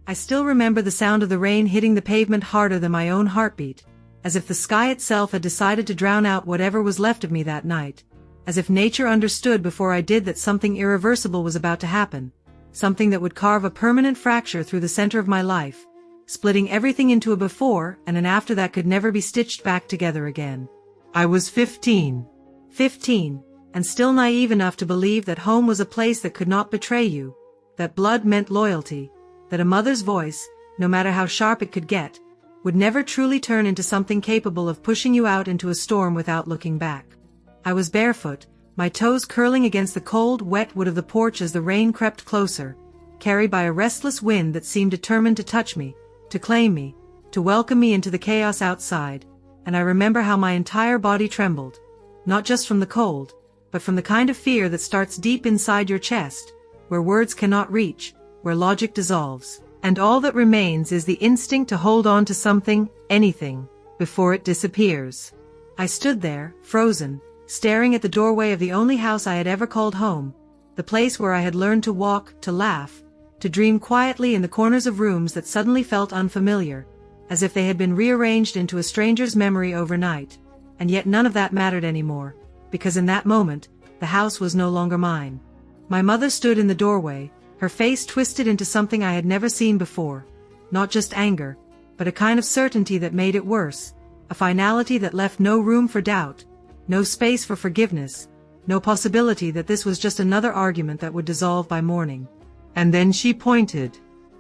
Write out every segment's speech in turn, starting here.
I still remember the sound of the rain hitting the pavement harder than my own heartbeat, as if the sky itself had decided to drown out whatever was left of me that night, as if nature understood before I did that something irreversible was about to happen, something that would carve a permanent fracture through the center of my life, splitting everything into a before and an after that could never be stitched back together again. I was 15. 15, and still naive enough to believe that home was a place that could not betray you, that blood meant loyalty, that a mother's voice, no matter how sharp it could get, would never truly turn into something capable of pushing you out into a storm without looking back. I was barefoot, my toes curling against the cold, wet wood of the porch as the rain crept closer, carried by a restless wind that seemed determined to touch me, to claim me, to welcome me into the chaos outside, and I remember how my entire body trembled, not just from the cold, but from the kind of fear that starts deep inside your chest, where words cannot reach, where logic dissolves, and all that remains is the instinct to hold on to something, anything, before it disappears. I stood there, frozen, staring at the doorway of the only house I had ever called home, the place where I had learned to walk, to laugh, to dream quietly in the corners of rooms that suddenly felt unfamiliar, as if they had been rearranged into a stranger's memory overnight, and yet none of that mattered anymore, because in that moment, the house was no longer mine. My mother stood in the doorway, her face twisted into something I had never seen before, not just anger, but a kind of certainty that made it worse, a finality that left no room for doubt, no space for forgiveness, no possibility that this was just another argument that would dissolve by morning. And then she pointed.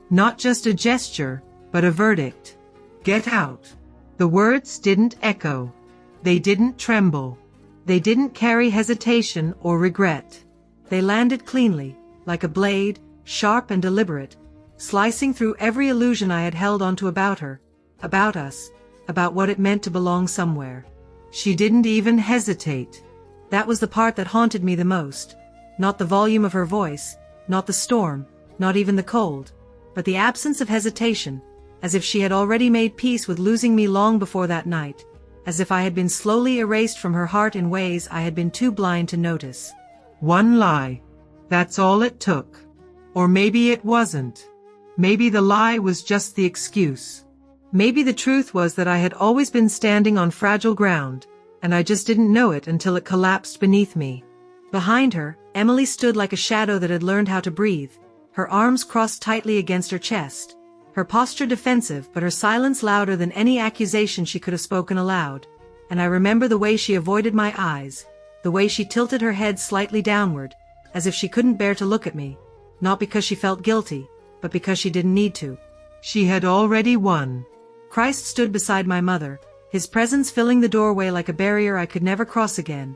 Not just a gesture, but a verdict. Get out. The words didn't echo. They didn't tremble. They didn't carry hesitation or regret. They landed cleanly, like a blade, sharp and deliberate, slicing through every illusion I had held onto about her, about us, about what it meant to belong somewhere. She didn't even hesitate. That was the part that haunted me the most. Not the volume of her voice, not the storm, not even the cold, but the absence of hesitation, as if she had already made peace with losing me long before that night, as if I had been slowly erased from her heart in ways I had been too blind to notice. One lie. That's all it took. Or maybe it wasn't. Maybe the lie was just the excuse. Maybe the truth was that I had always been standing on fragile ground, and I just didn't know it until it collapsed beneath me. Behind her, Emily stood like a shadow that had learned how to breathe, her arms crossed tightly against her chest, her posture defensive but her silence louder than any accusation she could have spoken aloud. And I remember the way she avoided my eyes, the way she tilted her head slightly downward, as if she couldn't bear to look at me, not because she felt guilty, but because she didn't need to. She had already won. Christ stood beside my mother, his presence filling the doorway like a barrier I could never cross again,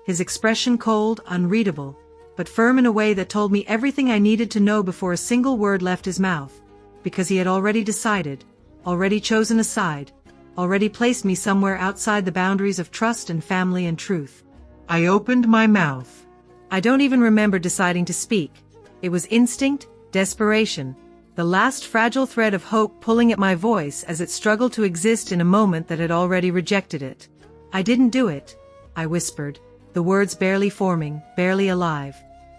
his expression cold, unreadable, but firm in a way that told me everything I needed to know before a single word left his mouth, because he had already decided, already chosen a side, already placed me somewhere outside the boundaries of trust and family and truth. I opened my mouth. I don't even remember deciding to speak. It was instinct, desperation, the last fragile thread of hope pulling at my voice as it struggled to exist in a moment that had already rejected it. I didn't do it, I whispered, the words barely forming, barely alive,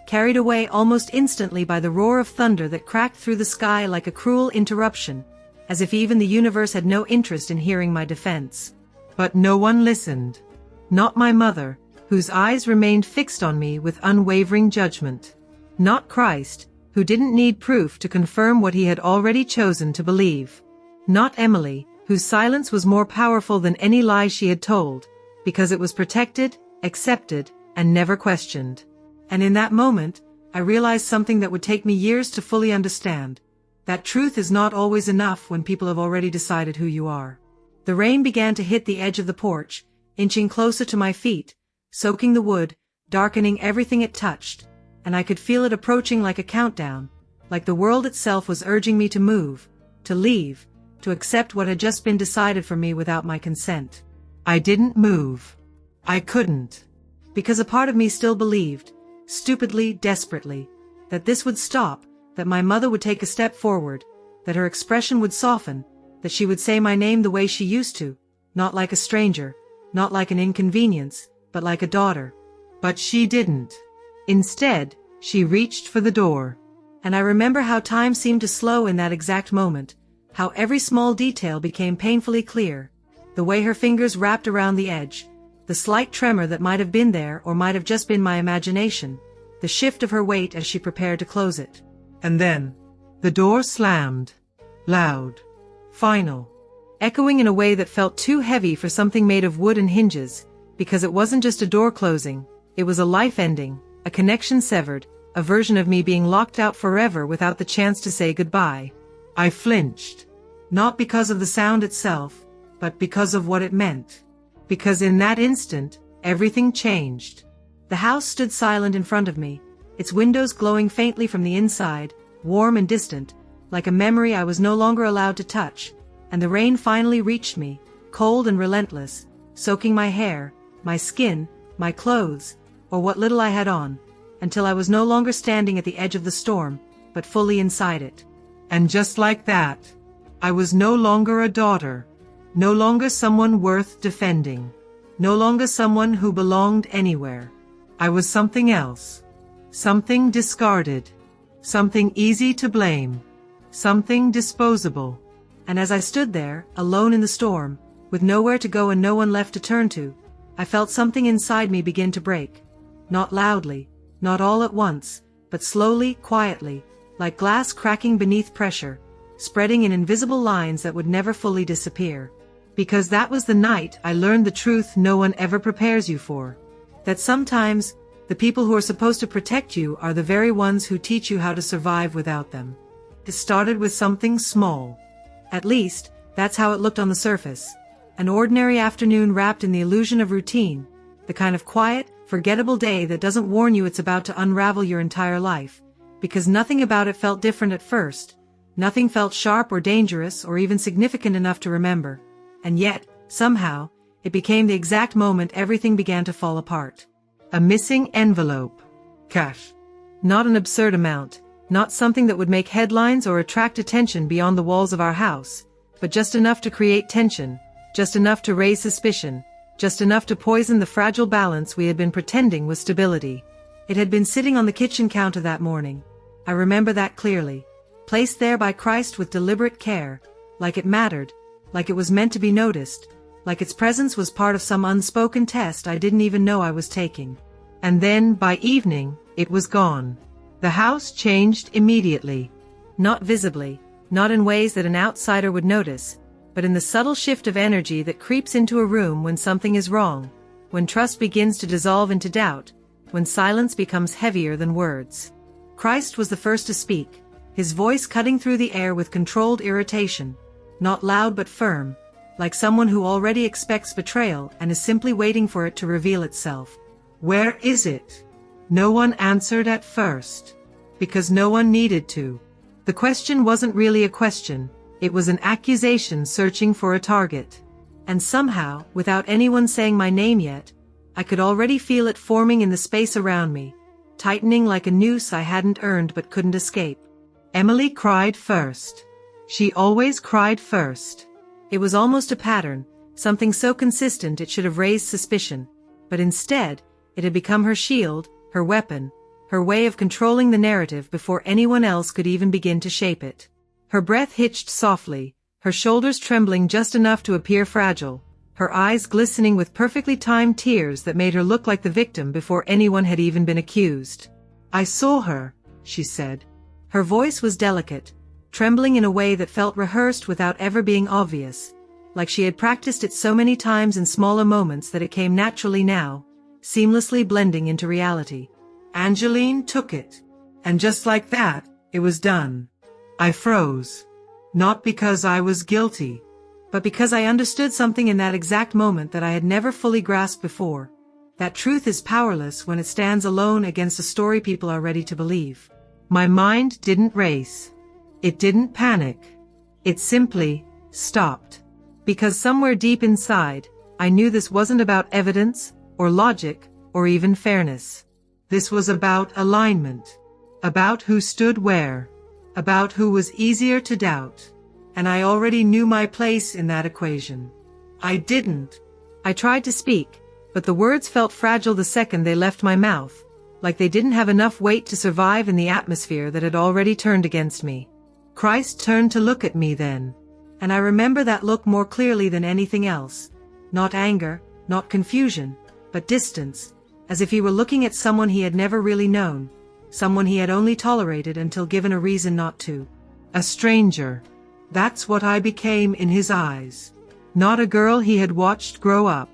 carried away almost instantly by the roar of thunder that cracked through the sky like a cruel interruption, as if even the universe had no interest in hearing my defense. But no one listened. Not my mother, whose eyes remained fixed on me with unwavering judgment. Not Christ, who didn't need proof to confirm what he had already chosen to believe. Not Emily, whose silence was more powerful than any lie she had told, because it was protected, accepted, and never questioned. And in that moment, I realized something that would take me years to fully understand. That truth is not always enough when people have already decided who you are. The rain began to hit the edge of the porch, inching closer to my feet, soaking the wood, darkening everything it touched, and I could feel it approaching like a countdown, like the world itself was urging me to move, to leave, to accept what had just been decided for me without my consent. I didn't move. I couldn't. Because a part of me still believed, stupidly, desperately, that this would stop, that my mother would take a step forward, that her expression would soften, that she would say my name the way she used to, not like a stranger, not like an inconvenience, but like a daughter. But she didn't. Instead, she reached for the door. And I remember how time seemed to slow in that exact moment, how every small detail became painfully clear. The way her fingers wrapped around the edge, the slight tremor that might have been there or might have just been my imagination, the shift of her weight as she prepared to close it. And then, the door slammed. Loud. Final. Echoing in a way that felt too heavy for something made of wood and hinges, because it wasn't just a door closing, it was a life ending, a connection severed, a version of me being locked out forever without the chance to say goodbye. I flinched. Not because of the sound itself, but because of what it meant. Because in that instant, everything changed. The house stood silent in front of me, its windows glowing faintly from the inside, warm and distant, like a memory I was no longer allowed to touch, and the rain finally reached me, cold and relentless, soaking my hair, my skin, my clothes, or what little I had on, until I was no longer standing at the edge of the storm, but fully inside it. And just like that, I was no longer a daughter, no longer someone worth defending, no longer someone who belonged anywhere. I was something else, something discarded, something easy to blame, something disposable. And as I stood there, alone in the storm, with nowhere to go and no one left to turn to, I felt something inside me begin to break. Not loudly, not all at once, but slowly, quietly, like glass cracking beneath pressure, spreading in invisible lines that would never fully disappear. Because that was the night I learned the truth no one ever prepares you for. That sometimes, the people who are supposed to protect you are the very ones who teach you how to survive without them. It started with something small. At least, that's how it looked on the surface. An ordinary afternoon wrapped in the illusion of routine, the kind of quiet, forgettable day that doesn't warn you it's about to unravel your entire life, because nothing about it felt different at first, nothing felt sharp or dangerous or even significant enough to remember, and yet, somehow, it became the exact moment everything began to fall apart. A missing envelope. Cash. Not an absurd amount, not something that would make headlines or attract attention beyond the walls of our house, but just enough to create tension, just enough to raise suspicion, just enough to poison the fragile balance we had been pretending was stability. It had been sitting on the kitchen counter that morning. I remember that clearly. Placed there by Christ with deliberate care, like it mattered, like it was meant to be noticed, like its presence was part of some unspoken test I didn't even know I was taking. And then, by evening, it was gone. The house changed immediately. Not visibly, not in ways that an outsider would notice, but in the subtle shift of energy that creeps into a room when something is wrong, when trust begins to dissolve into doubt, when silence becomes heavier than words. Christ was the first to speak, his voice cutting through the air with controlled irritation, not loud but firm, like someone who already expects betrayal and is simply waiting for it to reveal itself. Where is it? No one answered at first, because no one needed to. The question wasn't really a question, it was an accusation searching for a target. And somehow, without anyone saying my name yet, I could already feel it forming in the space around me, tightening like a noose I hadn't earned but couldn't escape. Emily cried first. She always cried first. It was almost a pattern, something so consistent it should have raised suspicion, but instead, it had become her shield, her weapon, her way of controlling the narrative before anyone else could even begin to shape it. Her breath hitched softly, her shoulders trembling just enough to appear fragile, her eyes glistening with perfectly timed tears that made her look like the victim before anyone had even been accused. "I saw her," she said. Her voice was delicate, trembling in a way that felt rehearsed without ever being obvious, like she had practiced it so many times in smaller moments that it came naturally now, seamlessly blending into reality. "Angeline took it. And just like that, it was done." I froze. Not because I was guilty, but because I understood something in that exact moment that I had never fully grasped before. That truth is powerless when it stands alone against a story people are ready to believe. My mind didn't race. It didn't panic. It simply stopped. Because somewhere deep inside, I knew this wasn't about evidence, or logic, or even fairness. This was about alignment. About who stood where. About who was easier to doubt. And I already knew my place in that equation. I didn't. I tried to speak, but the words felt fragile the second they left my mouth, like they didn't have enough weight to survive in the atmosphere that had already turned against me. Christ turned to look at me then. And I remember that look more clearly than anything else. Not anger, not confusion, but distance, as if he were looking at someone he had never really known, someone he had only tolerated until given a reason not to. A stranger. That's what I became in his eyes. Not a girl he had watched grow up.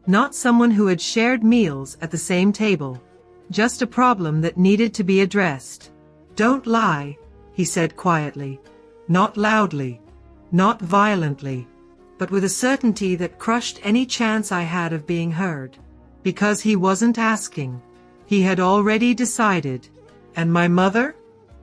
Not someone who had shared meals at the same table. Just a problem that needed to be addressed. "Don't lie," he said quietly. Not loudly. Not violently. But with a certainty that crushed any chance I had of being heard. Because he wasn't asking. He had already decided. And my mother?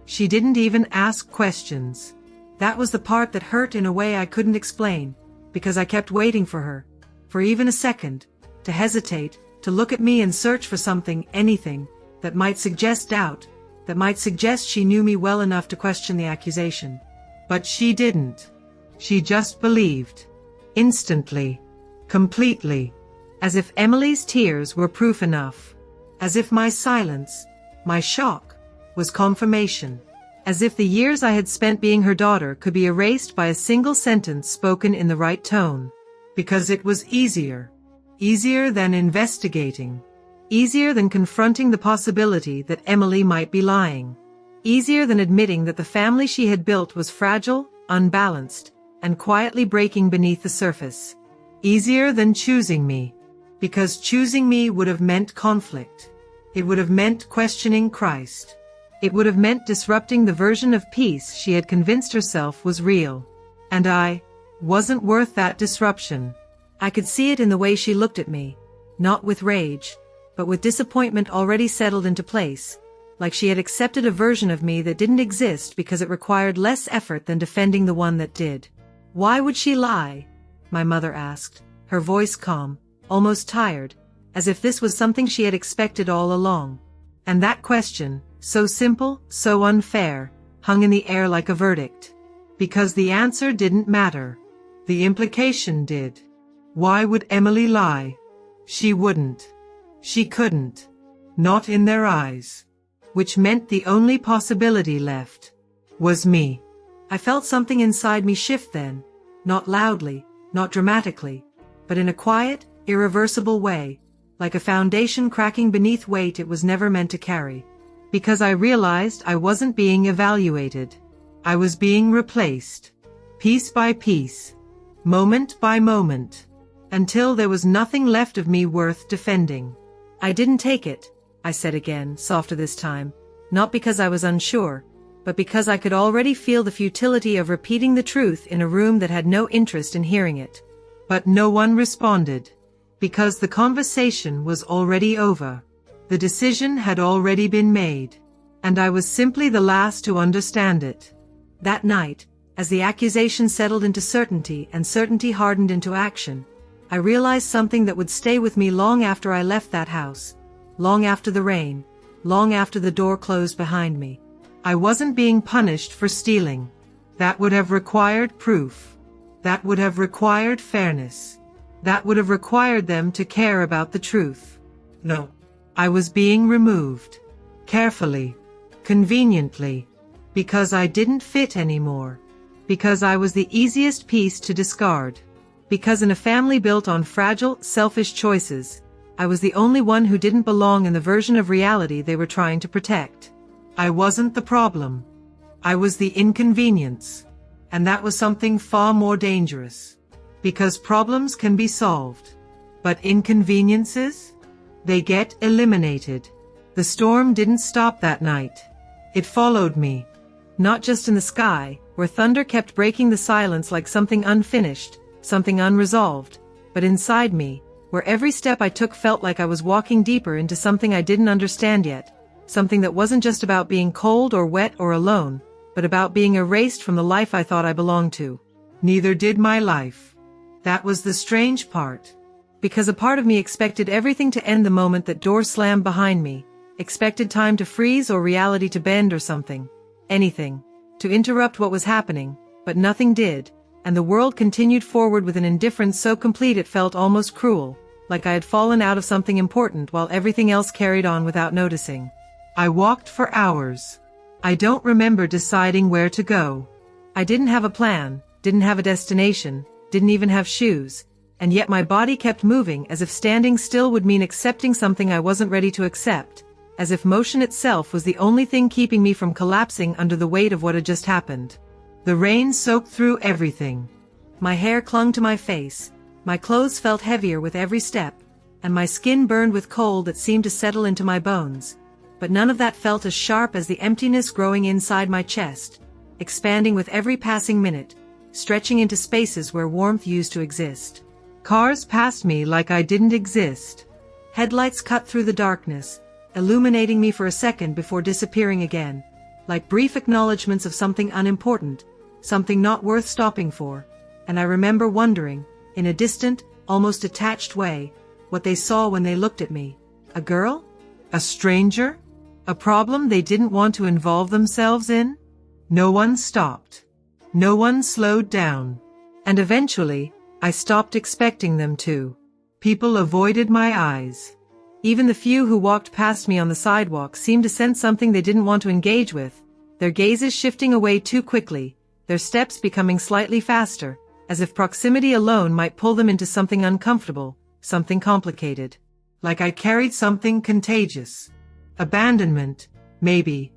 She didn't even ask questions. That was the part that hurt in a way I couldn't explain, because I kept waiting for her, for even a second, to hesitate, to look at me and search for something, anything, that might suggest doubt, that might suggest she knew me well enough to question the accusation. But she didn't. She just believed. Instantly. Completely. As if Emily's tears were proof enough. As if my silence, my shock, was confirmation. As if the years I had spent being her daughter could be erased by a single sentence spoken in the right tone. Because it was easier. Easier than investigating. Easier than confronting the possibility that Emily might be lying. Easier than admitting that the family she had built was fragile, unbalanced, and quietly breaking beneath the surface. Easier than choosing me. Because choosing me would have meant conflict. It would have meant questioning Christ. It would have meant disrupting the version of peace she had convinced herself was real. And I wasn't worth that disruption. I could see it in the way she looked at me, not with rage, but with disappointment already settled into place, like she had accepted a version of me that didn't exist because it required less effort than defending the one that did. "Why would she lie?" my mother asked, her voice calm, almost tired, as if this was something she had expected all along. And that question, so simple, so unfair, hung in the air like a verdict. Because the answer didn't matter. The implication did. Why would Emily lie? She wouldn't. She couldn't. Not in their eyes. Which meant the only possibility left was me. I felt something inside me shift then, not loudly, not dramatically, but in a quiet, irreversible way, like a foundation cracking beneath weight it was never meant to carry. Because I realized I wasn't being evaluated. I was being replaced. Piece by piece. Moment by moment. Until there was nothing left of me worth defending. "I didn't take it," I said again, softer this time, not because I was unsure, but because I could already feel the futility of repeating the truth in a room that had no interest in hearing it. But no one responded. Because the conversation was already over. The decision had already been made. And I was simply the last to understand it. That night, as the accusation settled into certainty and certainty hardened into action, I realized something that would stay with me long after I left that house, long after the rain, long after the door closed behind me. I wasn't being punished for stealing. That would have required proof. That would have required fairness. That would have required them to care about the truth. No. I was being removed. Carefully. Conveniently. Because I didn't fit anymore. Because I was the easiest piece to discard. Because in a family built on fragile, selfish choices, I was the only one who didn't belong in the version of reality they were trying to protect. I wasn't the problem. I was the inconvenience. And that was something far more dangerous. Because problems can be solved. But inconveniences? They get eliminated. The storm didn't stop that night. It followed me. Not just in the sky, where thunder kept breaking the silence like something unfinished, something unresolved, but inside me, where every step I took felt like I was walking deeper into something I didn't understand yet, something that wasn't just about being cold or wet or alone, but about being erased from the life I thought I belonged to. Neither did my life. That was the strange part. Because a part of me expected everything to end the moment that door slammed behind me, expected time to freeze or reality to bend or something. Anything. To interrupt what was happening, but nothing did, and the world continued forward with an indifference so complete it felt almost cruel, like I had fallen out of something important while everything else carried on without noticing. I walked for hours. I don't remember deciding where to go. I didn't have a plan, didn't have a destination, didn't even have shoes, and yet my body kept moving as if standing still would mean accepting something I wasn't ready to accept, as if motion itself was the only thing keeping me from collapsing under the weight of what had just happened. The rain soaked through everything. My hair clung to my face, my clothes felt heavier with every step, and my skin burned with cold that seemed to settle into my bones. But none of that felt as sharp as the emptiness growing inside my chest, expanding with every passing minute, stretching into spaces where warmth used to exist. Cars passed me like I didn't exist. Headlights cut through the darkness, illuminating me for a second before disappearing again, like brief acknowledgments of something unimportant, something not worth stopping for. And I remember wondering, in a distant, almost detached way, what they saw when they looked at me. A girl? A stranger? A problem they didn't want to involve themselves in? No one stopped. No one slowed down. And eventually, I stopped expecting them to. People avoided my eyes. Even the few who walked past me on the sidewalk seemed to sense something they didn't want to engage with, their gazes shifting away too quickly, their steps becoming slightly faster, as if proximity alone might pull them into something uncomfortable, something complicated. Like I carried something contagious. Abandonment, maybe.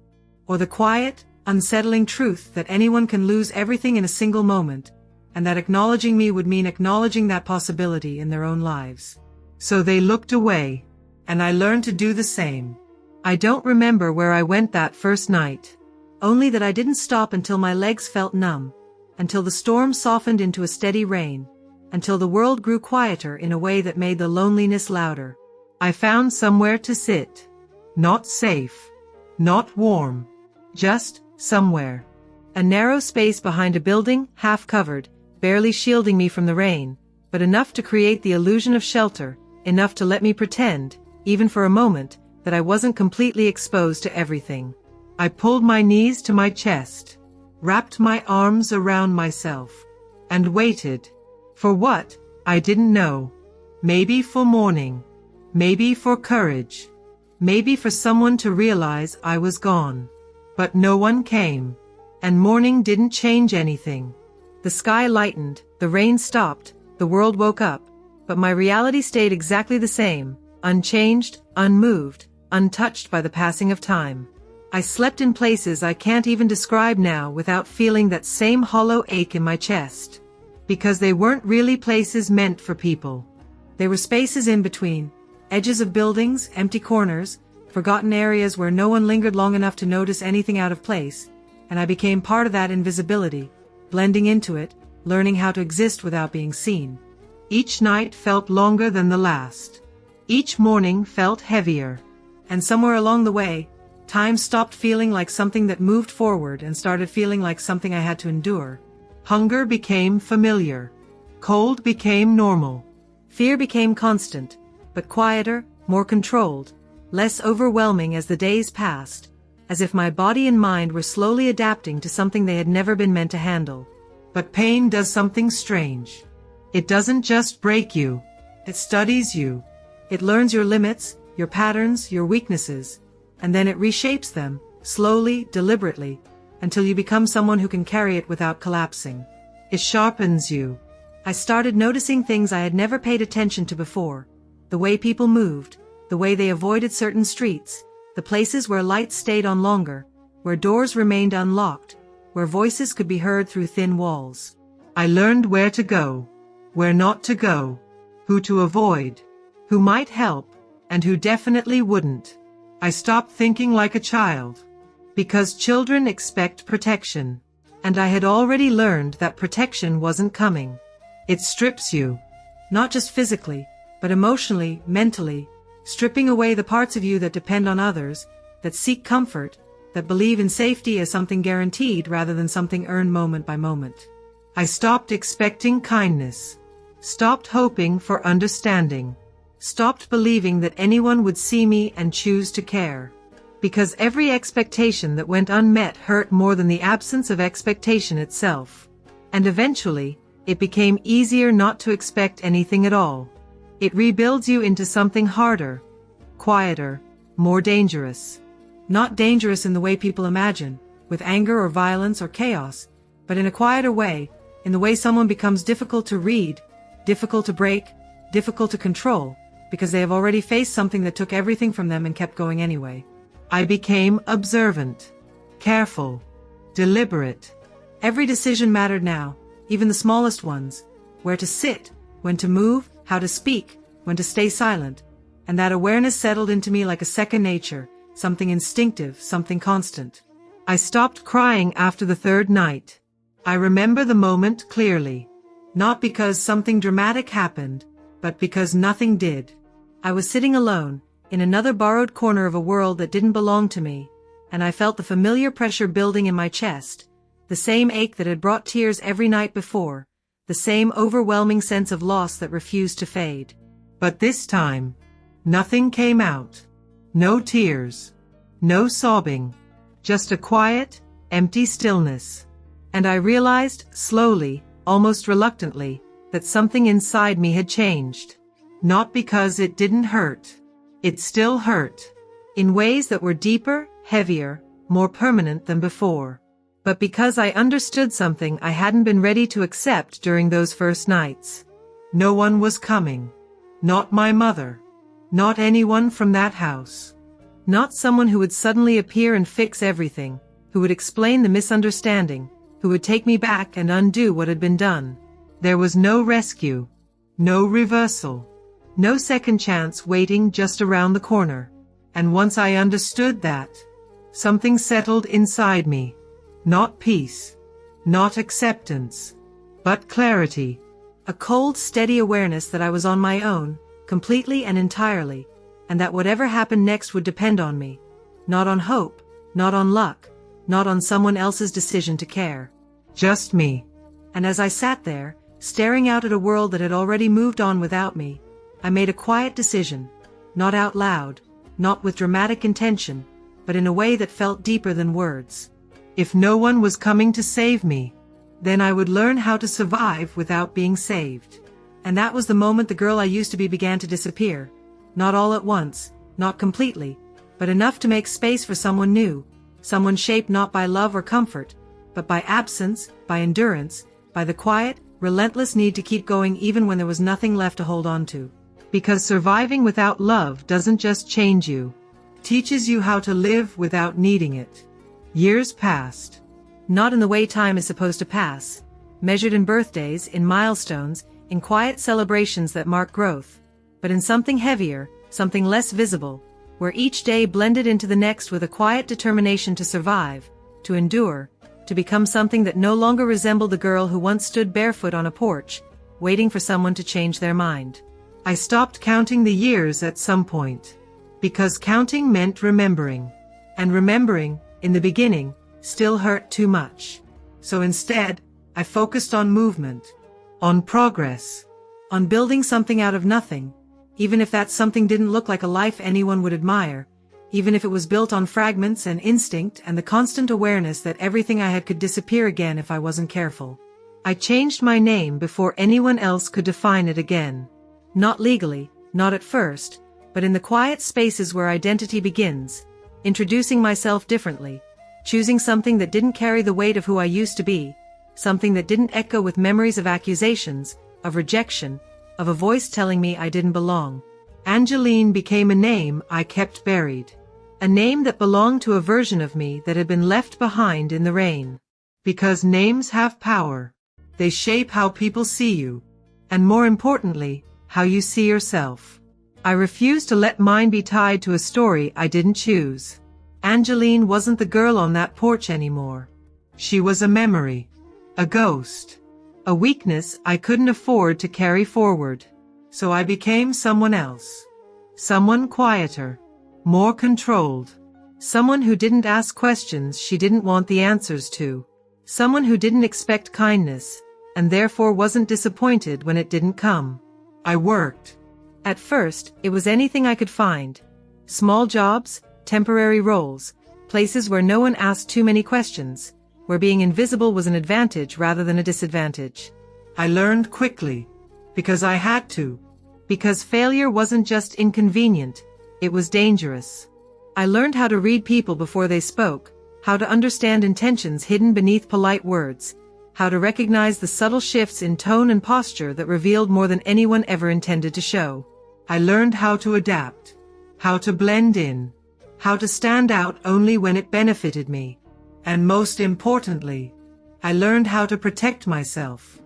Or the quiet, unsettling truth that anyone can lose everything in a single moment, and that acknowledging me would mean acknowledging that possibility in their own lives. So they looked away, and I learned to do the same. I don't remember where I went that first night. Only that I didn't stop until my legs felt numb, until the storm softened into a steady rain, until the world grew quieter in a way that made the loneliness louder. I found somewhere to sit. Not safe. Not warm. Just somewhere. A narrow space behind a building, half covered, barely shielding me from the rain, but enough to create the illusion of shelter, enough to let me pretend, even for a moment, that I wasn't completely exposed to everything. I pulled my knees to my chest, wrapped my arms around myself, and waited. For what? I didn't know. Maybe for morning. Maybe for courage. Maybe for someone to realize I was gone. But no one came. And morning didn't change anything. The sky lightened, the rain stopped, the world woke up, but my reality stayed exactly the same, unchanged, unmoved, untouched by the passing of time. I slept in places I can't even describe now without feeling that same hollow ache in my chest. Because they weren't really places meant for people. They were spaces in between, edges of buildings, empty corners, forgotten areas where no one lingered long enough to notice anything out of place, and I became part of that invisibility, blending into it, learning how to exist without being seen. Each night felt longer than the last. Each morning felt heavier. And somewhere along the way, time stopped feeling like something that moved forward and started feeling like something I had to endure. Hunger became familiar. Cold became normal. Fear became constant, but quieter, more controlled, less overwhelming as the days passed, as if my body and mind were slowly adapting to something they had never been meant to handle. But pain does something strange. It doesn't just break you. It studies you. It learns your limits, your patterns, your weaknesses, and then it reshapes them, slowly, deliberately, until you become someone who can carry it without collapsing. It sharpens you. I started noticing things I had never paid attention to before. The way people moved, the way they avoided certain streets, the places where lights stayed on longer, where doors remained unlocked, where voices could be heard through thin walls. I learned where to go, where not to go, who to avoid, who might help, and who definitely wouldn't. I stopped thinking like a child. Because children expect protection. And I had already learned that protection wasn't coming. It strips you. Not just physically, but emotionally, mentally, stripping away the parts of you that depend on others, that seek comfort, that believe in safety as something guaranteed rather than something earned moment by moment. I stopped expecting kindness. Stopped hoping for understanding. Stopped believing that anyone would see me and choose to care. Because every expectation that went unmet hurt more than the absence of expectation itself. And eventually, it became easier not to expect anything at all. It rebuilds you into something harder, quieter, more dangerous. Not dangerous in the way people imagine, with anger or violence or chaos, but in a quieter way, in the way someone becomes difficult to read, difficult to break, difficult to control, because they have already faced something that took everything from them and kept going anyway. I became observant, careful, deliberate. Every decision mattered now, even the smallest ones. Where to sit, when to move, how to speak, when to stay silent. And that awareness settled into me like a second nature, something instinctive, something constant. I stopped crying after the third night. I remember the moment clearly. Not because something dramatic happened, but because nothing did. I was sitting alone, in another borrowed corner of a world that didn't belong to me, and I felt the familiar pressure building in my chest, the same ache that had brought tears every night before, the same overwhelming sense of loss that refused to fade. But this time, nothing came out. No tears, no sobbing, just a quiet, empty stillness. And I realized, slowly, almost reluctantly, that something inside me had changed. Not because it didn't hurt. It still hurt, in ways that were deeper, heavier, more permanent than before. But because I understood something I hadn't been ready to accept during those first nights. No one was coming. Not my mother. Not anyone from that house. Not someone who would suddenly appear and fix everything, who would explain the misunderstanding, who would take me back and undo what had been done. There was no rescue, no reversal, no second chance waiting just around the corner. And once I understood that, something settled inside me. Not peace, not acceptance, but clarity. A cold, steady awareness that I was on my own, completely and entirely, and that whatever happened next would depend on me. Not on hope, not on luck, not on someone else's decision to care. Just me. And as I sat there, staring out at a world that had already moved on without me, I made a quiet decision, not out loud, not with dramatic intention, but in a way that felt deeper than words. If no one was coming to save me, then I would learn how to survive without being saved. And that was the moment the girl I used to be began to disappear. Not all at once, not completely, but enough to make space for someone new, someone shaped not by love or comfort, but by absence, by endurance, by the quiet, relentless need to keep going even when there was nothing left to hold on to. Because surviving without love doesn't just change you, teaches you how to live without needing it. Years passed. Not in the way time is supposed to pass, measured in birthdays, in milestones, in quiet celebrations that mark growth, but in something heavier, something less visible, where each day blended into the next with a quiet determination to survive, to endure, to become something that no longer resembled the girl who once stood barefoot on a porch, waiting for someone to change their mind. I stopped counting the years at some point, because counting meant remembering, and remembering, in the beginning, still hurt too much. So instead, I focused on movement, on progress, on building something out of nothing, even if that something didn't look like a life anyone would admire, even if it was built on fragments and instinct and the constant awareness that everything I had could disappear again if I wasn't careful. I changed my name before anyone else could define it again. Not legally, not at first, but in the quiet spaces where identity begins, introducing myself differently, choosing something that didn't carry the weight of who I used to be, something that didn't echo with memories of accusations, of rejection, of a voice telling me I didn't belong. Angeline became a name I kept buried. A name that belonged to a version of me that had been left behind in the rain. Because names have power. They shape how people see you. And more importantly, how you see yourself. I refused to let mine be tied to a story I didn't choose. Angeline wasn't the girl on that porch anymore. She was a memory. A ghost. A weakness I couldn't afford to carry forward. So I became someone else. Someone quieter. More controlled. Someone who didn't ask questions she didn't want the answers to. Someone who didn't expect kindness, and therefore wasn't disappointed when it didn't come. I worked. At first, it was anything I could find. Small jobs, temporary roles, places where no one asked too many questions, where being invisible was an advantage rather than a disadvantage. I learned quickly. Because I had to. Because failure wasn't just inconvenient, it was dangerous. I learned how to read people before they spoke, how to understand intentions hidden beneath polite words, how to recognize the subtle shifts in tone and posture that revealed more than anyone ever intended to show. I learned how to adapt, how to blend in, how to stand out only when it benefited me. And most importantly, I learned how to protect myself.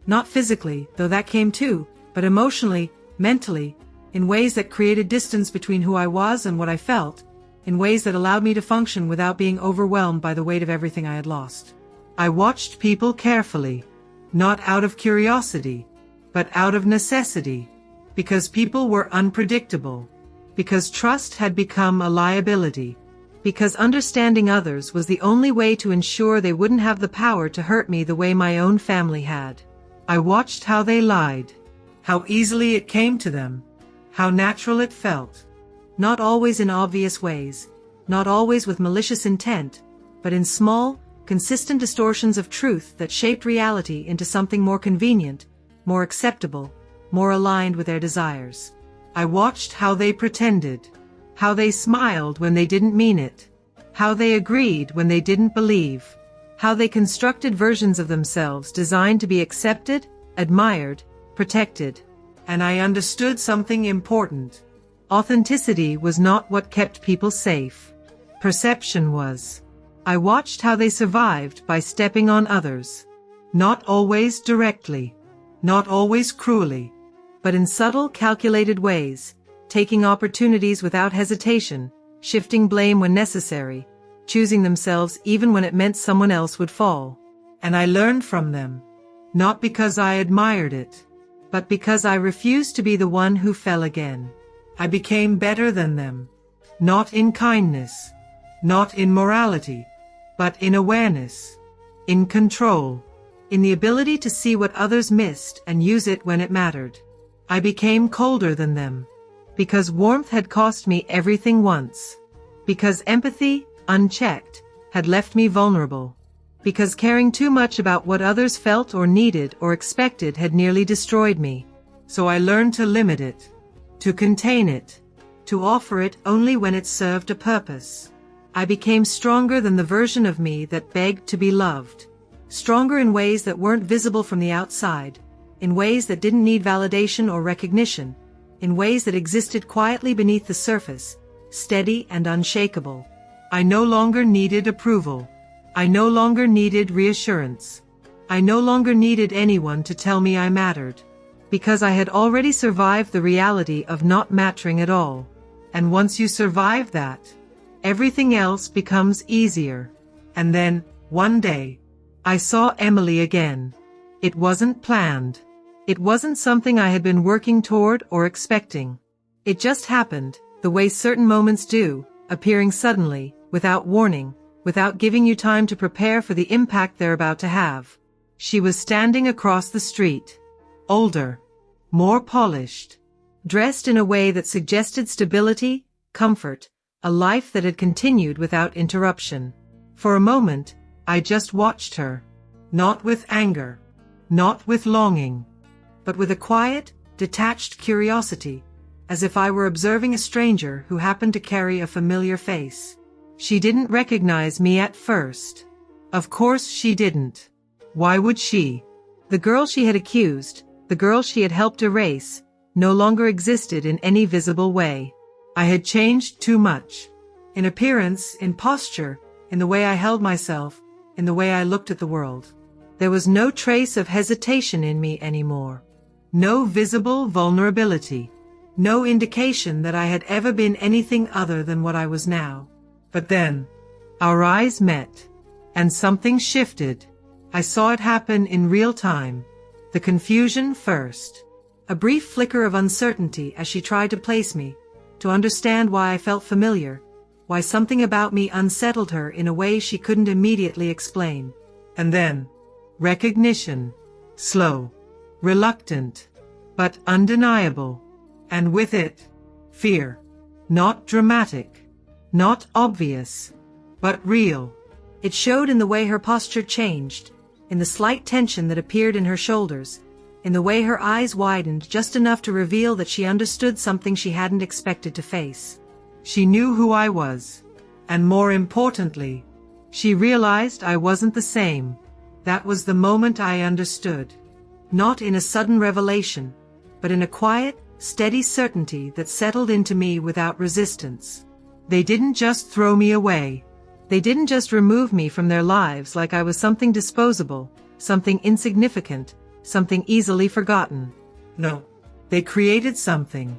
Not physically, though that came too, but emotionally, mentally, in ways that created distance between who I was and what I felt, in ways that allowed me to function without being overwhelmed by the weight of everything I had lost. I watched people carefully, not out of curiosity, but out of necessity, because people were unpredictable, because trust had become a liability, because understanding others was the only way to ensure they wouldn't have the power to hurt me the way my own family had. I watched how they lied, how easily it came to them, how natural it felt. Not always in obvious ways, not always with malicious intent, but in small, consistent distortions of truth that shaped reality into something more convenient, more acceptable, more aligned with their desires. I watched how they pretended, how they smiled when they didn't mean it, how they agreed when they didn't believe, how they constructed versions of themselves designed to be accepted, admired, protected. And I understood something important. Authenticity was not what kept people safe. Perception was. I watched how they survived by stepping on others. Not always directly, not always cruelly, but in subtle, calculated ways, taking opportunities without hesitation, shifting blame when necessary, choosing themselves even when it meant someone else would fall. And I learned from them, not because I admired it, but because I refused to be the one who fell again. I became better than them, not in kindness, not in morality, but in awareness, in control, in the ability to see what others missed and use it when it mattered. I became colder than them, because warmth had cost me everything once, because empathy, unchecked, had left me vulnerable, because caring too much about what others felt or needed or expected had nearly destroyed me. So I learned to limit it, to contain it, to offer it only when it served a purpose. I became stronger than the version of me that begged to be loved, stronger in ways that weren't visible from the outside, in ways that didn't need validation or recognition, in ways that existed quietly beneath the surface, steady and unshakable. I no longer needed approval. I no longer needed reassurance. I no longer needed anyone to tell me I mattered, because I had already survived the reality of not mattering at all. And once you survive that, everything else becomes easier. And then, one day, I saw Emily again. It wasn't planned. It wasn't something I had been working toward or expecting. It just happened, the way certain moments do, appearing suddenly, without warning, without giving you time to prepare for the impact they're about to have. She was standing across the street, older, more polished, dressed in a way that suggested stability, comfort, a life that had continued without interruption. For a moment, I just watched her, not with anger, not with longing, but with a quiet, detached curiosity, as if I were observing a stranger who happened to carry a familiar face. She didn't recognize me at first. Of course she didn't. Why would she? The girl she had accused, the girl she had helped erase, no longer existed in any visible way. I had changed too much. In appearance, in posture, in the way I held myself, in the way I looked at the world. There was no trace of hesitation in me anymore. No visible vulnerability. No indication that I had ever been anything other than what I was now. But then, our eyes met, and something shifted. I saw it happen in real time. The confusion first. A brief flicker of uncertainty as she tried to place me, to understand why I felt familiar, why something about me unsettled her in a way she couldn't immediately explain. And then, recognition. Slow, reluctant, but undeniable. And with it, fear. Not dramatic, not obvious, but real. It showed in the way her posture changed, in the slight tension that appeared in her shoulders, in the way her eyes widened just enough to reveal that she understood something she hadn't expected to face. She knew who I was. And more importantly, she realized I wasn't the same. That was the moment I understood. Not in a sudden revelation, but in a quiet, steady certainty that settled into me without resistance. They didn't just throw me away. They didn't just remove me from their lives like I was something disposable, something insignificant, something easily forgotten. No, they created something.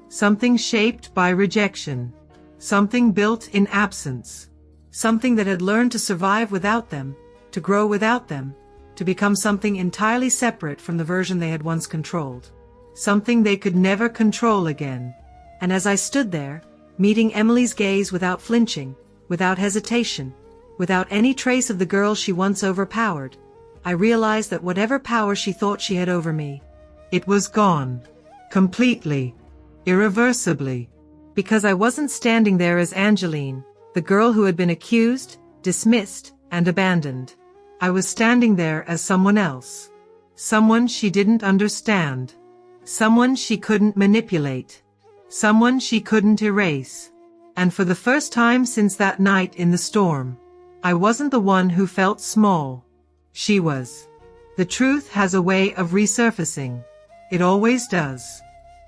Something shaped by rejection. Something built in absence. Something that had learned to survive without them, to grow without them, to become something entirely separate from the version they had once controlled. Something they could never control again. And as I stood there, meeting Emily's gaze without flinching, without hesitation, without any trace of the girl she once overpowered, I realized that whatever power she thought she had over me, it was gone. Completely. Irreversibly. Because I wasn't standing there as Angeline, the girl who had been accused, dismissed, and abandoned. I was standing there as someone else. Someone she didn't understand. Someone she couldn't manipulate. Someone she couldn't erase. And for the first time since that night in the storm, I wasn't the one who felt small. She was. The truth has a way of resurfacing. It always does.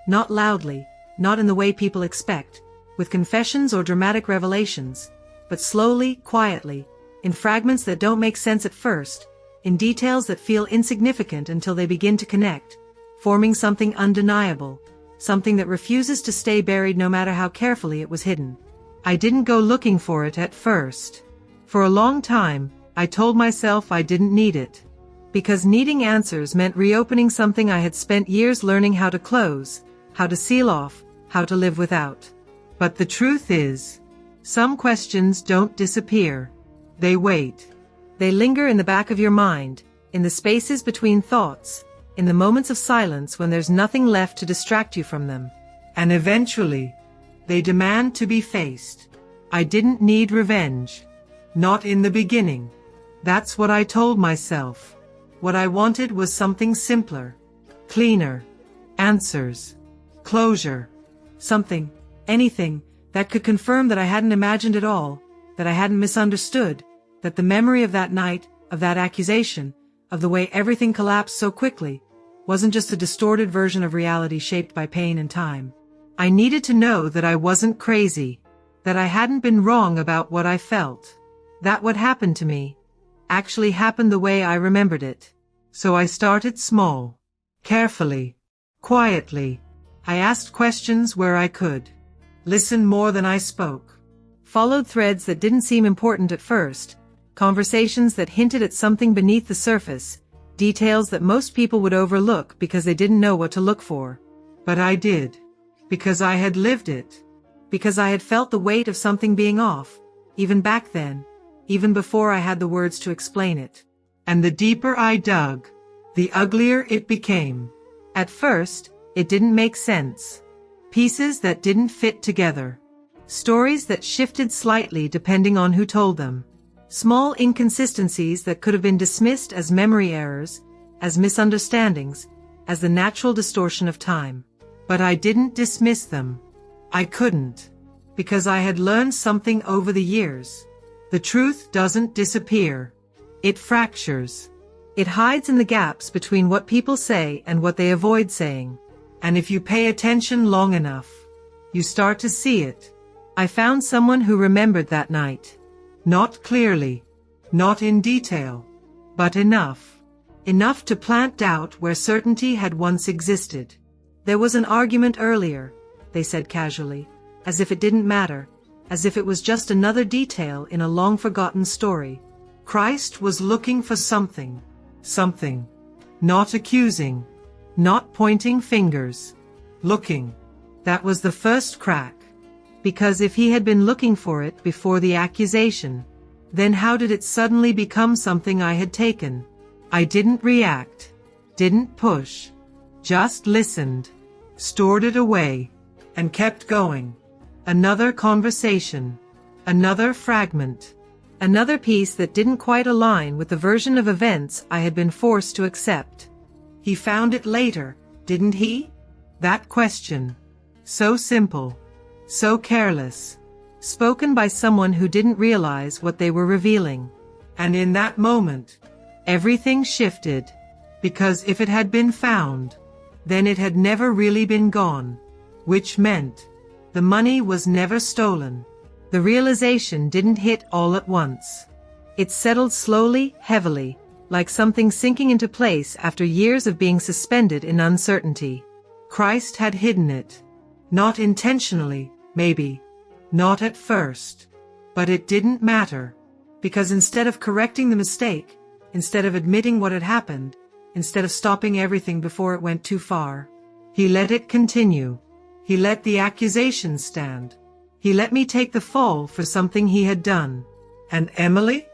Not loudly, not in the way people expect, with confessions or dramatic revelations, but slowly, quietly, in fragments that don't make sense at first, in details that feel insignificant until they begin to connect, forming something undeniable, something that refuses to stay buried no matter how carefully it was hidden. I didn't go looking for it at first. For a long time, I told myself I didn't need it. Because needing answers meant reopening something I had spent years learning how to close, how to seal off, how to live without. But the truth is, some questions don't disappear. They wait. They linger in the back of your mind, in the spaces between thoughts, in the moments of silence when there's nothing left to distract you from them. And eventually, they demand to be faced. I didn't need revenge. Not in the beginning. That's what I told myself. What I wanted was something simpler. Cleaner. Answers. Closure. Something, anything, that could confirm that I hadn't imagined it all, that I hadn't misunderstood, that the memory of that night, of that accusation, of the way everything collapsed so quickly, wasn't just a distorted version of reality shaped by pain and time. I needed to know that I wasn't crazy, that I hadn't been wrong about what I felt, that what happened to me actually happened the way I remembered it. So I started small, carefully, quietly. I asked questions where I could. Listened more than I spoke. Followed threads that didn't seem important at first, conversations that hinted at something beneath the surface, details that most people would overlook because they didn't know what to look for. But I did. Because I had lived it. Because I had felt the weight of something being off, even back then, even before I had the words to explain it. And the deeper I dug, the uglier it became. At first, it didn't make sense. Pieces that didn't fit together. Stories that shifted slightly depending on who told them. Small inconsistencies that could have been dismissed as memory errors, as misunderstandings, as the natural distortion of time. But I didn't dismiss them. I couldn't. Because I had learned something over the years. The truth doesn't disappear. It fractures. It hides in the gaps between what people say and what they avoid saying. And if you pay attention long enough, you start to see it. I found someone who remembered that night. Not clearly, not in detail, but enough. Enough to plant doubt where certainty had once existed. There was an argument earlier, they said casually, as if it didn't matter, as if it was just another detail in a long-forgotten story. Christ was looking for something. Something. Not accusing. Not pointing fingers. Looking. That was the first crack. Because if he had been looking for it before the accusation, then how did it suddenly become something I had taken? I didn't react. Didn't push. Just listened. Stored it away. And kept going. Another conversation. Another fragment. Another piece that didn't quite align with the version of events I had been forced to accept. He found it later, didn't he? That question. So simple. So careless. Spoken by someone who didn't realize what they were revealing. And in that moment, everything shifted. Because if it had been found, then it had never really been gone. Which meant the money was never stolen. The realization didn't hit all at once. It settled slowly, heavily, like something sinking into place after years of being suspended in uncertainty. Christ had hidden it. Not intentionally, maybe. Not at first. But it didn't matter. Because instead of correcting the mistake, instead of admitting what had happened, instead of stopping everything before it went too far, he let it continue. He let the accusations stand. He let me take the fall for something he had done. And Emily?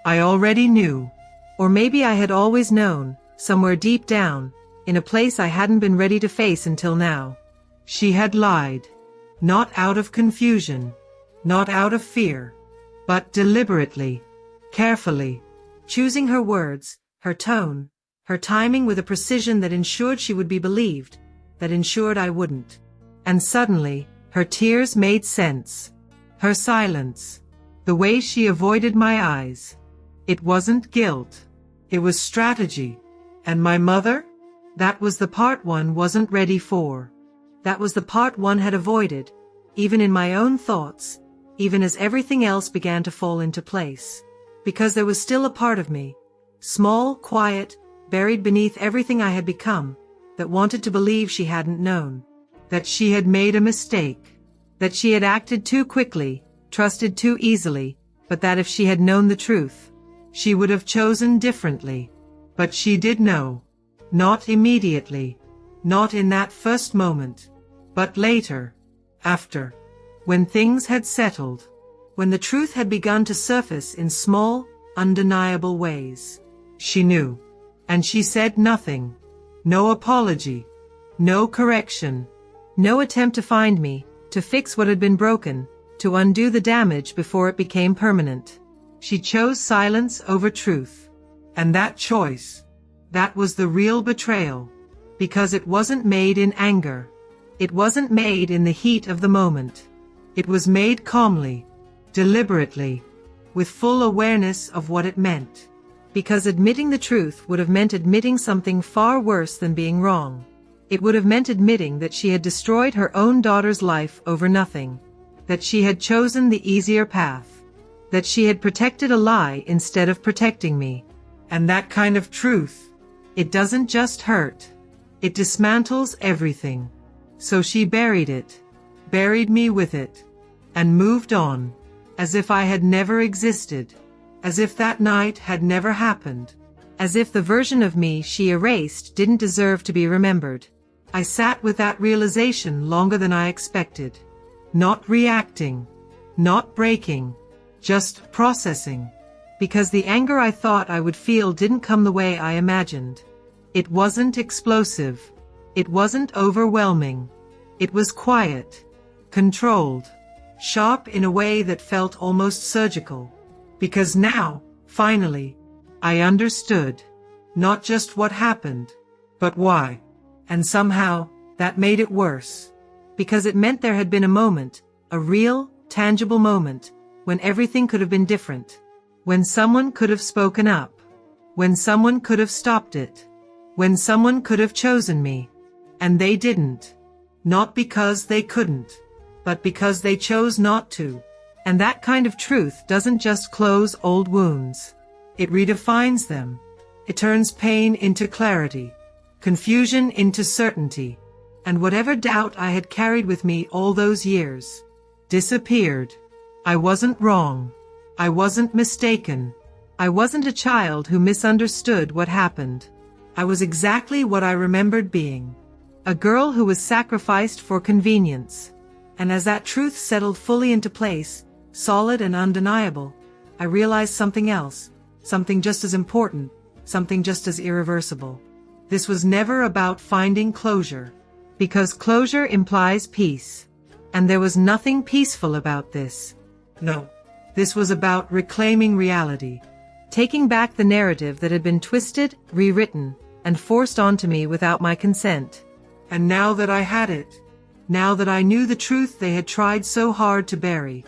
I already knew. Or maybe I had always known, somewhere deep down, in a place I hadn't been ready to face until now. She had lied. Not out of confusion. Not out of fear. But deliberately. Carefully. Choosing her words, her tone, her timing with a precision that ensured she would be believed, that ensured I wouldn't. And suddenly, her tears made sense. Her silence. The way she avoided my eyes. It wasn't guilt. It was strategy. And my mother? That was the part one wasn't ready for. That was the part one had avoided, even in my own thoughts, even as everything else began to fall into place. Because there was still a part of me, small, quiet, buried beneath everything I had become, that wanted to believe she hadn't known. That she had made a mistake. That she had acted too quickly, trusted too easily, but that if she had known the truth, she would have chosen differently. But she did know. Not immediately. Not in that first moment. But later. After. When things had settled. When the truth had begun to surface in small, undeniable ways. She knew. And she said nothing. No apology. No correction. No attempt to find me, to fix what had been broken, to undo the damage before it became permanent. She chose silence over truth. And that choice, that was the real betrayal. Because it wasn't made in anger. It wasn't made in the heat of the moment. It was made calmly, deliberately, with full awareness of what it meant. Because admitting the truth would have meant admitting something far worse than being wrong. It would have meant admitting that she had destroyed her own daughter's life over nothing. That she had chosen the easier path. That she had protected a lie instead of protecting me. And that kind of truth, it doesn't just hurt. It dismantles everything. So she buried it. Buried me with it. And moved on. As if I had never existed. As if that night had never happened. As if the version of me she erased didn't deserve to be remembered. I sat with that realization longer than I expected. Not reacting. Not breaking. Just processing. Because the anger I thought I would feel didn't come the way I imagined. It wasn't explosive. It wasn't overwhelming. It was quiet. Controlled. Sharp in a way that felt almost surgical. Because now, finally, I understood. Not just what happened, but why. And somehow, that made it worse. Because it meant there had been a moment, a real, tangible moment, when everything could have been different. When someone could have spoken up. When someone could have stopped it. When someone could have chosen me. And they didn't. Not because they couldn't, but because they chose not to. And that kind of truth doesn't just close old wounds. It redefines them. It turns pain into clarity. Confusion into certainty. And whatever doubt I had carried with me all those years disappeared. I wasn't wrong. I wasn't mistaken. I wasn't a child who misunderstood what happened. I was exactly what I remembered being. A girl who was sacrificed for convenience. And as that truth settled fully into place, solid and undeniable, I realized something else, something just as important, something just as irreversible. This was never about finding closure. Because closure implies peace. And there was nothing peaceful about this. No. This was about reclaiming reality. Taking back the narrative that had been twisted, rewritten, and forced onto me without my consent. And now that I had it, now that I knew the truth they had tried so hard to bury,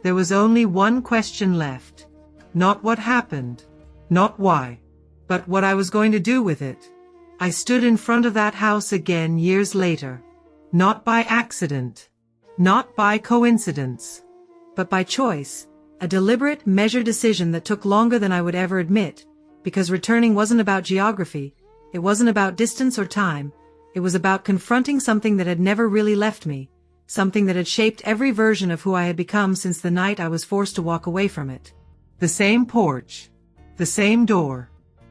there was only one question left. Not what happened, not why, but what I was going to do with it. I stood in front of that house again years later. Not by accident, not by coincidence, but by choice, a deliberate, measured decision that took longer than I would ever admit, because returning wasn't about geography, it wasn't about distance or time, it was about confronting something that had never really left me, something that had shaped every version of who I had become since the night I was forced to walk away from it. The same porch, the same door.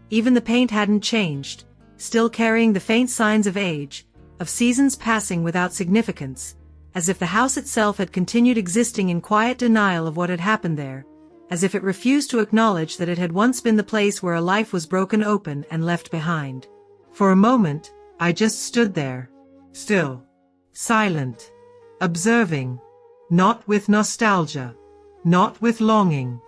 Even the paint hadn't changed, still carrying the faint signs of age, of seasons passing without significance, as if the house itself had continued existing in quiet denial of what had happened there, as if it refused to acknowledge that it had once been the place where a life was broken open and left behind. For a moment, I just stood there, still, silent, observing, not with nostalgia, not with longing,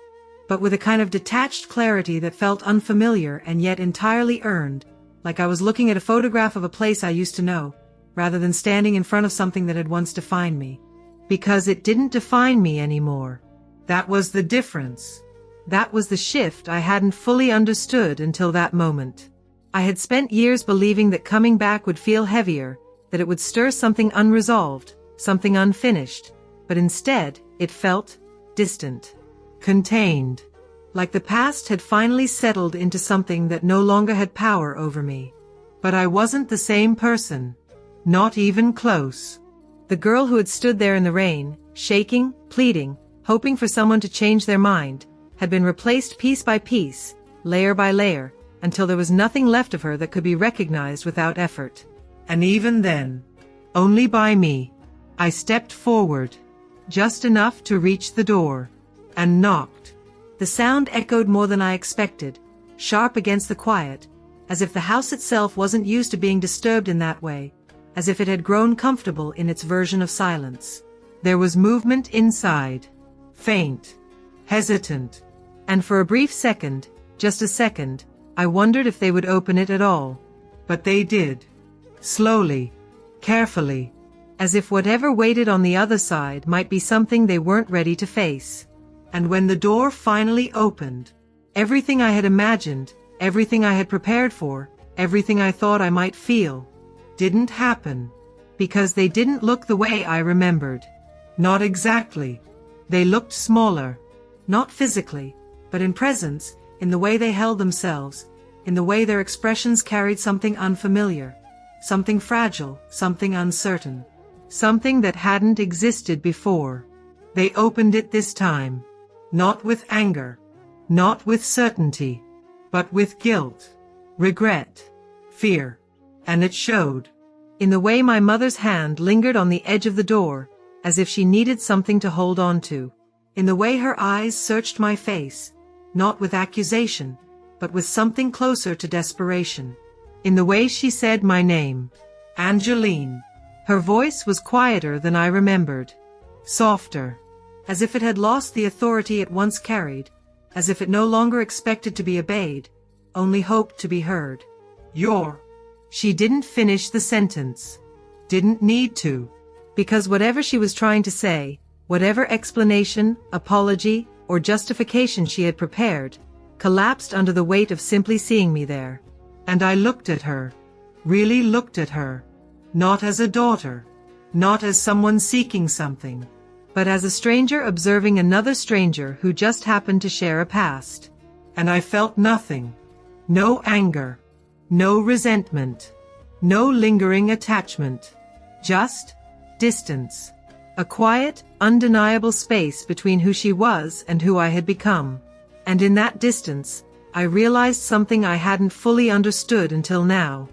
but with a kind of detached clarity that felt unfamiliar and yet entirely earned, like I was looking at a photograph of a place I used to know, rather than standing in front of something that had once defined me. Because it didn't define me anymore. That was the difference. That was the shift I hadn't fully understood until that moment. I had spent years believing that coming back would feel heavier, that it would stir something unresolved, something unfinished, but instead, it felt distant, contained, like the past had finally settled into something that no longer had power over me. But I wasn't the same person. Not even close. The girl who had stood there in the rain, shaking, pleading, hoping for someone to change their mind, had been replaced piece by piece, layer by layer, until there was nothing left of her that could be recognized without effort. And even then, only by me. I stepped forward, just enough to reach the door, and knocked. The sound echoed more than I expected, sharp against the quiet, as if the house itself wasn't used to being disturbed in that way, as if it had grown comfortable in its version of silence. There was movement inside, faint, hesitant, and for a brief second, just a second, I wondered if they would open it at all. But they did. Slowly, carefully, as if whatever waited on the other side might be something they weren't ready to face. And when the door finally opened, everything I had imagined, everything I had prepared for, everything I thought I might feel, didn't happen, because they didn't look the way I remembered. Not exactly. They looked smaller. Not physically, but in presence, in the way they held themselves, in the way their expressions carried something unfamiliar, something fragile, something uncertain, something that hadn't existed before. They opened it this time, not with anger, not with certainty, but with guilt, regret, fear, and it showed. In the way my mother's hand lingered on the edge of the door, as if she needed something to hold on to. In the way her eyes searched my face, not with accusation, but with something closer to desperation. In the way she said my name, Angeline. Her voice was quieter than I remembered, softer, as if it had lost the authority it once carried, as if it no longer expected to be obeyed, only hoped to be heard. You're. She didn't finish the sentence. Didn't need to. Because whatever she was trying to say, whatever explanation, apology, or justification she had prepared, collapsed under the weight of simply seeing me there. And I looked at her. Really looked at her. Not as a daughter. Not as someone seeking something. But as a stranger observing another stranger who just happened to share a past. And I felt nothing. No anger. No resentment. No lingering attachment. Just distance. A quiet, undeniable space between who she was and who I had become. And in that distance, I realized something I hadn't fully understood until now.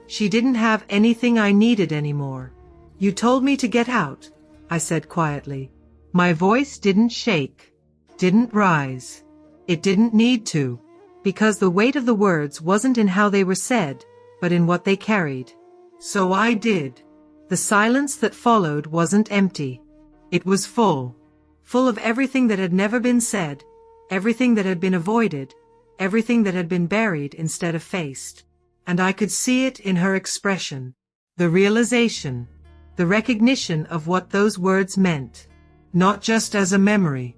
She didn't have anything I needed anymore. You told me to get out, I said quietly. My voice didn't shake, didn't rise. It didn't need to. Because the weight of the words wasn't in how they were said, but in what they carried. So I did. The silence that followed wasn't empty. It was full. Full of everything that had never been said, everything that had been avoided, everything that had been buried instead of faced. and I could see it in her expression. The realization, the recognition of what those words meant. Not just as a memory,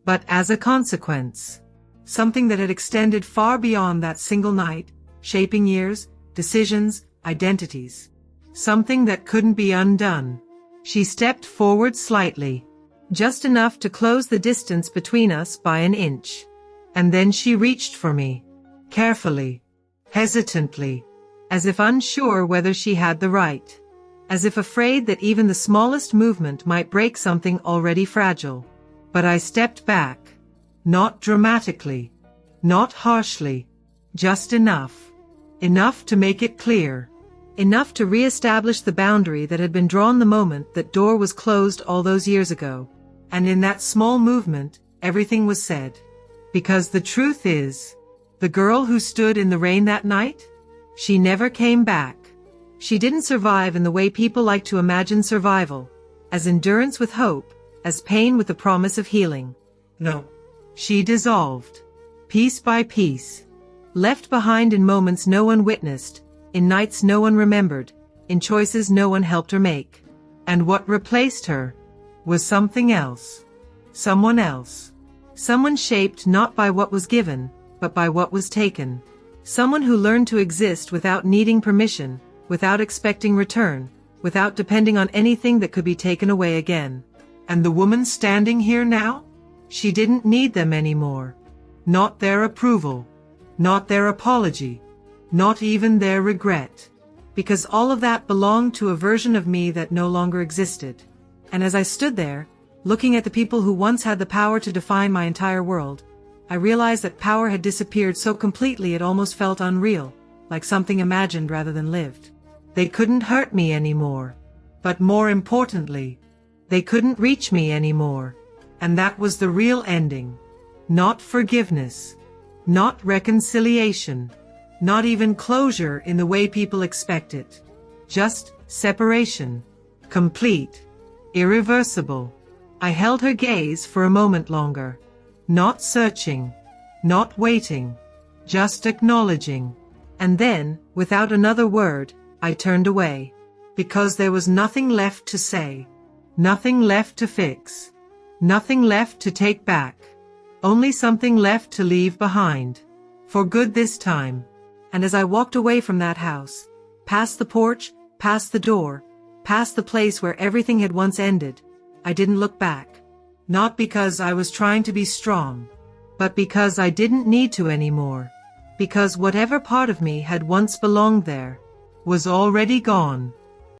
but as a consequence. Something that had extended far beyond that single night, shaping years, decisions, identities. Something that couldn't be undone. She stepped forward slightly, just enough to close the distance between us by an inch. And then she reached for me, carefully, hesitantly, as if unsure whether she had the right, as if afraid that even the smallest movement might break something already fragile. But I stepped back, not dramatically, not harshly, just enough to make it clear. Enough to re-establish the boundary that had been drawn the moment that door was closed all those years ago. And in that small movement, everything was said. Because the truth is, the girl who stood in the rain that night, she never came back. She didn't survive in the way people like to imagine survival, as endurance with hope, as pain with the promise of healing. No. She dissolved, piece by piece, left behind in moments no one witnessed, in nights no one remembered, in choices no one helped her make. And what replaced her was something else. Someone else. Someone shaped not by what was given, but by what was taken. Someone who learned to exist without needing permission, without expecting return, without depending on anything that could be taken away again. And the woman standing here now? She didn't need them anymore. Not their approval. Not their apology. Not even their regret. Because all of that belonged to a version of me that no longer existed. And as I stood there, looking at the people who once had the power to define my entire world, I realized that power had disappeared so completely it almost felt unreal, like something imagined rather than lived. They couldn't hurt me anymore. But more importantly, they couldn't reach me anymore. And that was the real ending. Not forgiveness. Not reconciliation. Not even closure in the way people expect it. Just separation. Complete. Irreversible. I held her gaze for a moment longer. Not searching. Not waiting. Just acknowledging. And then, without another word, I turned away. Because there was nothing left to say. Nothing left to fix. Nothing left to take back. Only something left to leave behind. For good this time. And as I walked away from that house, past the porch, past the door, past the place where everything had once ended, I didn't look back. Not because I was trying to be strong, but because I didn't need to anymore. Because whatever part of me had once belonged there was already gone.